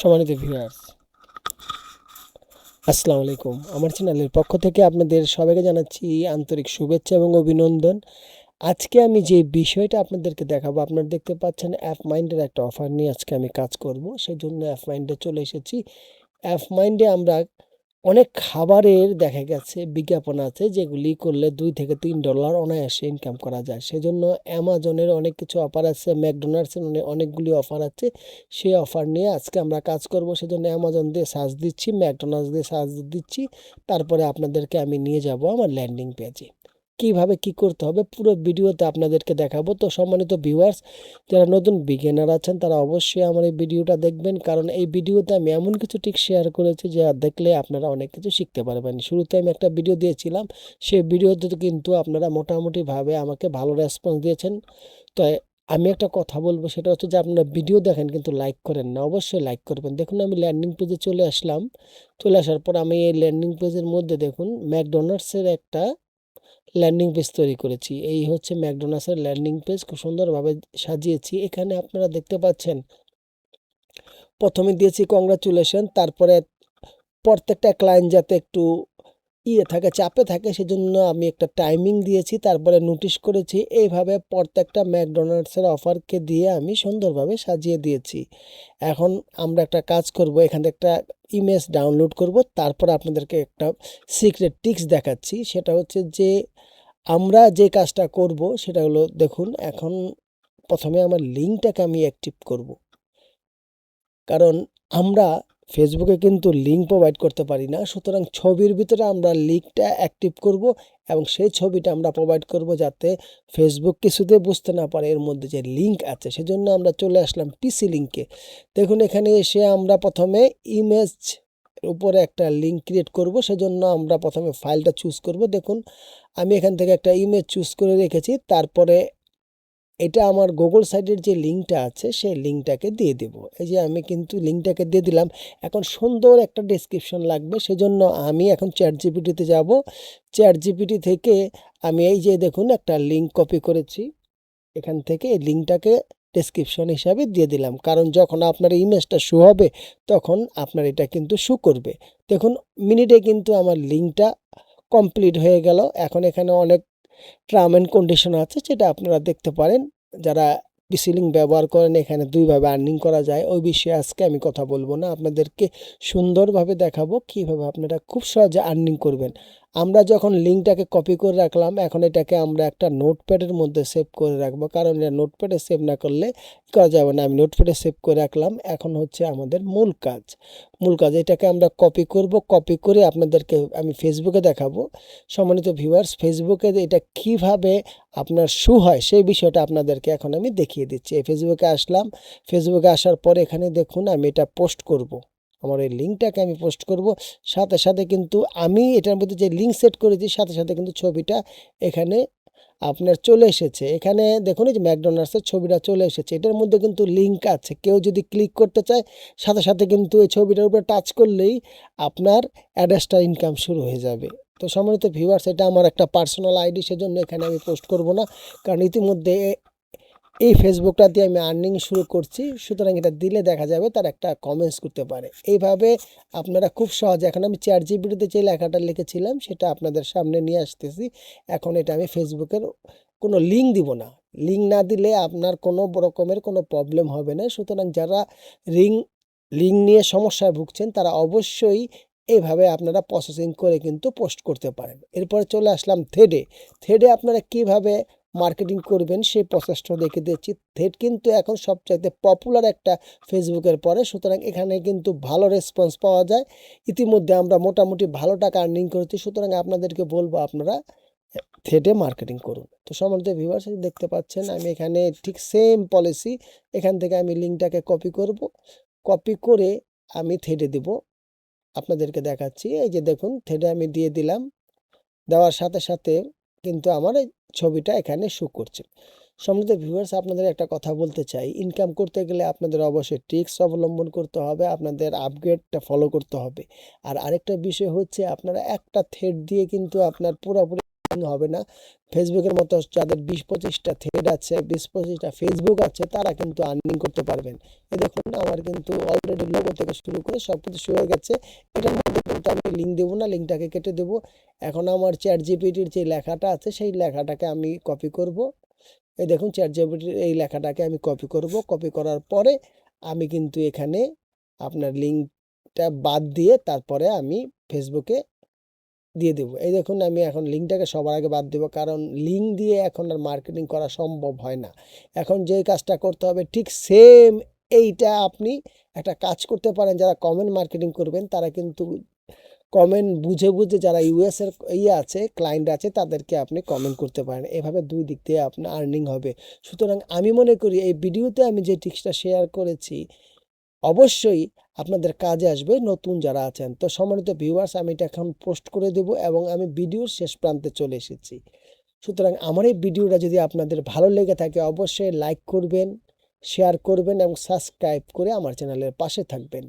সম্মানিত ভিউয়ার্স, আসসালামু আলাইকুম। আমার চ্যানেলের পক্ষ থেকে আপনাদের সবাইকে জানাচ্ছি আন্তরিক শুভেচ্ছা এবং অভিনন্দন। আজকে আমি যে বিষয়টা আপনাদেরকে দেখাবো, আপনারা দেখতে পাচ্ছেন অ্যাপ মাইন্ডের একটা অফার নিয়ে আজকে আমি কাজ করব। সেজন্য অ্যাপ মাইন্ডে চলে এসেছি। অ্যাপ মাইন্ডে আমরা অনেক খাবারের দেখা গেছে বিজ্ঞাপন আছে, যেগুলি করলে $2 থেকে $3 অনায়াসে ইনকাম করা যায়। সেজন্য অ্যামাজনের অনেক কিছু অফার আছে, ম্যাকডোনাল্ডসের অনেকগুলি অফার আছে। সেই অফার নিয়ে আজকে আমরা কাজ করব। সেজন্য অ্যামাজন দিয়ে সার্চ দিচ্ছি, ম্যাকডোনাল্ডস দিয়ে সার্চ দিচ্ছি, তারপরে আপনাদেরকে আমি নিয়ে যাব আমার ল্যান্ডিং পেজে। কিভাবে কি করতে হবে পুরো ভিডিওতে আপনাদেরকে দেখাবো। তো সম্মানিত ভিউয়ার্স, যারা নতুন বিগিনার আছেন তারা অবশ্যই আমার এই ভিডিওটা দেখবেন, কারণ এই ভিডিওতে আমি এমন কিছু টিপস শেয়ার করেছি যা দেখলে আপনারা অনেক কিছু শিখতে পারবেন। শুরুতে আমি একটা ভিডিও দিয়েছিলাম, সেই ভিডিওতে কিন্তু আপনারা মোটামুটিভাবে আমাকে ভালো রেসপন্স দিয়েছেন। তো আমি একটা কথা বলবো, সেটা হচ্ছে যে আপনারা ভিডিও দেখেন কিন্তু লাইক করেন না। অবশ্যই লাইক করবেন। দেখুন আমি ল্যান্ডিং পেজে চলে আসলাম। চলে আসার পর আমি এই ল্যান্ডিং পেজের মধ্যে দেখুন ম্যাকডোনাল্ডসের একটা ল্যান্ডিং পেজ তৈরি করেছি। এই হচ্ছে ম্যাকডোনাল্ডসের ল্যান্ডিং পেজ, খুব সুন্দরভাবে সাজিয়েছি। এখানে আপনারা দেখতে পাচ্ছেন প্রথমে দিয়েছি কংগ্রাচুলেশন, তারপরে প্রত্যেকটা ক্লায়েন্ট যাতে একটু থাকে, চাপে থাকে, সেজন্য আমি একটা টাইমিং দিয়েছি, তারপরে নোটিশ করেছি। এইভাবে প্রত্যেকটা ম্যাকডোনাল্ডসের অফারকে দিয়ে আমি সুন্দরভাবে সাজিয়ে দিয়েছি। এখন আমরা একটা কাজ করব, এখান থেকে একটা ইমেজ ডাউনলোড করব, তারপর আপনাদেরকে একটা সিক্রেট টিপস দেখাচ্ছি। সেটা হচ্ছে যে আমরা যে কাজটা করব সেটা হলো, দেখুন এখন প্রথমে আমার লিঙ্কটাকে আমি অ্যাক্টিভ করব, কারণ আমরা ফেসবুকে কিন্তু লিঙ্ক প্রোভাইড করতে পারি না। সুতরাং ছবির ভিতরে আমরা লিঙ্কটা অ্যাক্টিভ করব এবং সেই ছবিটা আমরা প্রোভাইড করব, যাতে ফেসবুক কিছুতে বুঝতে না পারে এর মধ্যে যে লিঙ্ক আছে। সেজন্য আমরা চলে আসলাম পিসি লিঙ্কে। দেখুন এখানে এসে আমরা প্রথমে ইমেজ উপরে একটা লিঙ্ক ক্রিয়েট করব। সেজন্য আমরা প্রথমে ফাইলটা চুজ করব। দেখুন আমি এখান থেকে একটা ইমেজ চুজ করে রেখেছি, তারপরে এটা আমার গুগল সাইটের যে লিঙ্কটা আছে সেই লিঙ্কটাকে দিয়ে দেব। এই যে আমি কিন্তু লিঙ্কটাকে দিয়ে দিলাম। এখন সুন্দর একটা ডেসক্রিপশন লাগবে, সেজন্য আমি এখন চ্যাট জিপিটিতে যাব। চ্যাট জিপিটি থেকে আমি এই যে দেখুন একটা লিঙ্ক কপি করেছি, এখান থেকে এই লিঙ্কটাকে ডেসক্রিপশন হিসাবে দিয়ে দিলাম, কারণ যখন আপনার ইমেজটা শো হবে তখন আপনার এটা কিন্তু শো করবে। দেখুন মিনিটে কিন্তু আমার লিঙ্কটা কমপ্লিট হয়ে গেল। এখন এখানে অনেক টার্ম অ্যান্ড কন্ডিশন আছে, যেটা আপনারা দেখতে পারেন। যারা পিসি লিঙ্ক ব্যবহার করেন, এখানে দুইভাবে আর্নিং করা যায়। ওই বিষয়ে আজকে আমি কথা বলবো না, আপনাদেরকে সুন্দরভাবে দেখাবো কিভাবে আপনারা খুব সহজে আর্নিং করবেন। আমরা যখন লিঙ্কটাকে কপি করে রাখলাম, এখন এটাকে আমরা একটা নোটপ্যাডের মধ্যে সেভ করে রাখবো, কারণ এটা নোটপ্যাডে সেভ না করলে করা যাবে না। আমি নোটপ্যাডে সেভ করে রাখলাম। এখন হচ্ছে আমাদের মূল কাজ এটাকে আমরা কপি করব। কপি করে আপনাদেরকে আমি ফেসবুকে দেখাবো। সম্মানিত ভিউয়ার্স, ফেসবুকে এটা কিভাবে আপনার শো হয় সেই বিষয়টা আপনাদেরকে এখন আমি দেখিয়ে দিচ্ছি। ফেসবুকে আসলাম। ফেসবুকে আসার পরে এখানে দেখুন আমি এটা পোস্ট করব, আমার এই লিঙ্কটাকে আমি পোস্ট করব। সাথে সাথে কিন্তু আমি এটার মধ্যে যে লিঙ্ক সেট করেছি, সাথে সাথে কিন্তু ছবিটা এখানে আপনার চলে এসেছে। এখানে দেখুন এই যে ম্যাকডোনাল্ডসের ছবিটা চলে এসেছে। এটার মধ্যে কিন্তু লিঙ্ক আছে, কেউ যদি ক্লিক করতে চায় সাথে সাথে কিন্তু এই ছবিটার উপরে টাচ করলেই আপনার অ্যাডসটা ইনকাম শুরু হয়ে যাবে। তো সম্মানিত ভিউয়ার্স, এটা আমার একটা পার্সোনাল আইডি, সেজন্য এখানে আমি পোস্ট করব না, কারণ ইতিমধ্যে এই ফেসবুকটা দিয়ে আমি আর্নিং শুরু করছি। সুতরাং এটা দিলে দেখা যাবে তার একটা কমেন্টস করতে পারে। এইভাবে আপনারা খুব সহজে, এখন আমি চ্যাট জিপিটিতে যে লেখাটা লিখেছিলাম সেটা আপনাদের সামনে নিয়ে আসতেছি। এখন এটা আমি ফেসবুকের কোনো লিঙ্ক দিব না। লিঙ্ক না দিলে আপনার কোনো রকমের কোনো প্রবলেম হবে না। সুতরাং যারা লিঙ্ক নিয়ে সমস্যায় ভুগছেন তারা অবশ্যই এইভাবে আপনারা প্রসেসিং করে কিন্তু পোস্ট করতে পারেন। এরপরে চলে আসলাম থ্রেডে আপনারা কিভাবে মার্কেটিং করবেন সেই প্রসেসটা দেখে দিচ্ছি। থ্রেড কিন্তু এখন সবচাইতে পপুলার একটা ফেসবুকের পরে, সুতরাং এখানে কিন্তু ভালো রেসপন্স পাওয়া যায়। ইতিমধ্যে আমরা মোটামুটি ভালো টাকা আর্নিং করেছি। সুতরাং আপনাদেরকে বলবো আপনারা থ্রেডে মার্কেটিং করুন। তো সম্মানিত ভিউয়ার্স, দেখতে পাচ্ছেন আমি এখানে ঠিক সেম পলিসি, এখান থেকে আমি লিঙ্কটাকে কপি করব। কপি করে আমি থ্রেডে দেব, আপনাদেরকে দেখাচ্ছি। এই যে দেখুন থ্রেডে আমি দিয়ে দিলাম। দেওয়ার সাথে সাথে কিন্তু আমার এই ছবিটা এখানে শো করছে। সম্মানিত ভিউয়ার্স, আপনাদের একটা কথা বলতে চাই, ইনকাম করতে গেলে আপনাদের অবশ্যই ট্রিক্স অবলম্বন করতে হবে, আপনাদের আপগ্রেডটা ফলো করতে হবে। আর আরেকটা বিষয় হচ্ছে, আপনারা একটা থ্রেড দিয়ে কিন্তু আপনার পুরোপুরি হবে না। ফেসবুকের মতো যাদের 20-25টা থ্রেড আছে, 20-25টা ফেসবুক আছে, তারা কিন্তু আর্নিং করতে পারবেন। এই দেখুন আমার কিন্তু অলরেডি লোগো থেকে শুরু করে সব কিছু শুরু হয়ে গেছে। এটার মধ্যে কিন্তু আমি লিঙ্ক দেবো না, লিঙ্কটাকে কেটে দেবো। এখন আমার চ্যাট জিপিটির যে লেখাটা আছে সেই লেখাটাকে আমি কপি করব। এই দেখুন চ্যাট জিপিটির এই লেখাটাকে আমি কপি করব। কপি করার পরে আমি কিন্তু এখানে আপনার লিঙ্কটা বাদ দিয়ে তারপরে আমি ফেসবুকে দিয়ে দেবো। এই দেখুন আমি এখন লিঙ্কটাকে সবার আগে বাদ দেবো, কারণ লিঙ্ক দিয়ে এখন আর মার্কেটিং করা সম্ভব হয় না। এখন যেই কাজটা করতে হবে ঠিক সেম এইটা আপনি একটা কাজ করতে পারেন। যারা কমেন্ট মার্কেটিং করবেন তারা কিন্তু কমেন্ট বুঝে বুঝে যারা ইউএস এর আছে ক্লায়েন্ট আছে তাদেরকে আপনি কমেন্ট করতে পারেন। এভাবে দুই দিক থেকে আপনার আর্নিং হবে। সুতরাং আমি মনে করি এই ভিডিওতে আমি যে টিপসটা শেয়ার করেছি অবশ্যই আপনাদের কাজে আসবে নতুন যারা আছেন। তো সম্মানিত ভিউয়ার্স, আমি এটা এখন পোস্ট করে দেব এবং আমি ভিডিওর শেষ প্রান্তে চলে এসেছি। সুতরাং আমার এই ভিডিওটা যদি আপনাদের ভালো লেগে থাকে অবশ্যই লাইক করবেন, শেয়ার করবেন এবং সাবস্ক্রাইব করে আমার চ্যানেলের পাশে থাকবেন।